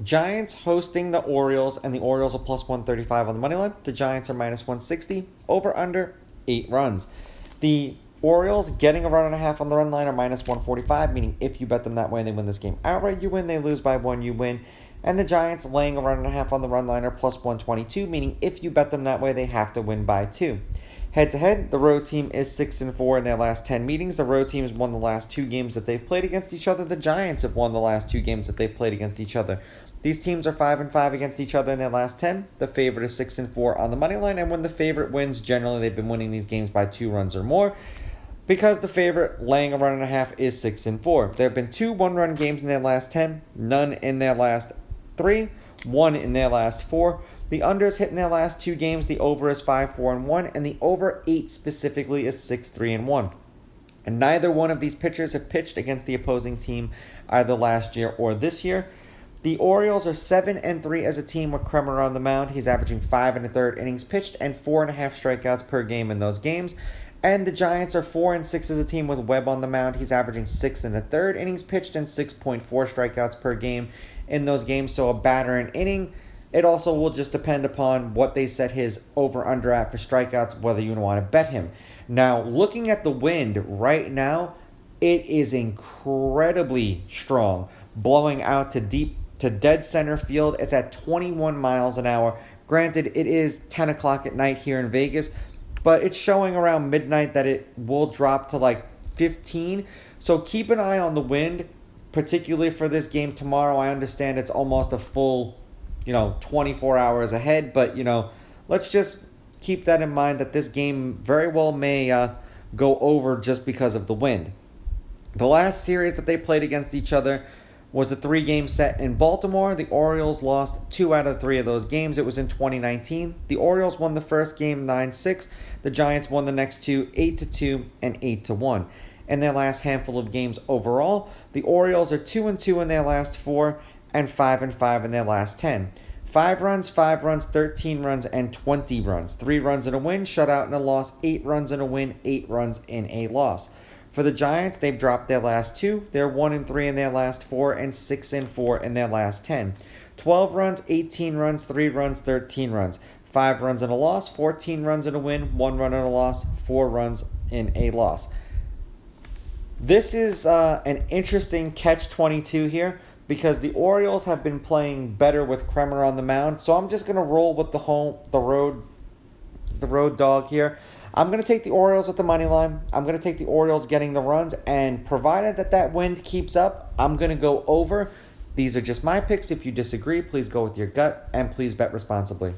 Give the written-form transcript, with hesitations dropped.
Giants hosting the Orioles, and the Orioles are plus 135 on the money line. The Giants are minus 160. Over under 8 runs. The Orioles getting a run and a half on the run line are minus 145, meaning if you bet them that way and they win this game outright, you win. They lose by 1, you win. And the Giants laying a run and a half on the run line are plus 122, meaning if you bet them that way, they have to win by 2. Head-to-head, the road team is 6-4 in their last 10 meetings. The road team has won the last 2 games that they've played against each other. The Giants have won the last 2 games that they've played against each other. These teams are 5-5 against each other in their last 10. The favorite is 6-4 on the money line, and when the favorite wins, generally they've been winning these games by 2 runs or more, because the favorite laying a run and a half is 6-4. There have been 2 one-run games in their last 10, none in their last 3, 1 in their last 4. The unders hit in their last 2 games. The over is 5-4-1, and the over 8 specifically is 6-3-1. And neither one of these pitchers have pitched against the opposing team either last year or this year. The Orioles are 7-3 as a team with Kremer on the mound. He's averaging 5 1/3 innings pitched and 4.5 strikeouts per game in those games. And the Giants are 4-6 as a team with Webb on the mound. He's averaging 6 1/3 innings pitched and 6.4 strikeouts per game in those games. So a batter an inning. It also will just depend upon what they set his over-under at for strikeouts, whether you want to bet him. Now, looking at the wind right now, it is incredibly strong, blowing out to dead center field. It's at 21 miles an hour. Granted, it is 10 o'clock at night here in Vegas, but it's showing around midnight that it will drop to like 15. So keep an eye on the wind, particularly for this game tomorrow. I understand it's almost a full 24 hours ahead. But, let's just keep that in mind that this game very well may go over just because of the wind. The last series that they played against each other was a 3-game set in Baltimore. The Orioles lost 2 out of 3 of those games. It was in 2019. The Orioles won the first game 9-6. The Giants won the next 2 8-2 and 8-1. In their last handful of games overall, the Orioles are 2-2 in their last 4 and 5-5 in their last 10. 5 runs, 13 runs, and 20 runs. 3 runs in a win, shutout and a loss. 8 runs in a win, 8 runs in a loss. For the Giants, they've dropped their last 2. They're 1-3 in their last 4 and 6-4 in their last 10. 12 runs, 18 runs, 3 runs, 13 runs. 5 runs in a loss, 14 runs in a win, 1 run in a loss, 4 runs in a loss. This is an interesting catch-22 here, because the Orioles have been playing better with Kremer on the mound. So I'm just going to roll with the road dog here. I'm going to take the Orioles with the money line. I'm going to take the Orioles getting the runs, and provided that wind keeps up, I'm going to go over. These are just my picks. If you disagree, please go with your gut, and please bet responsibly.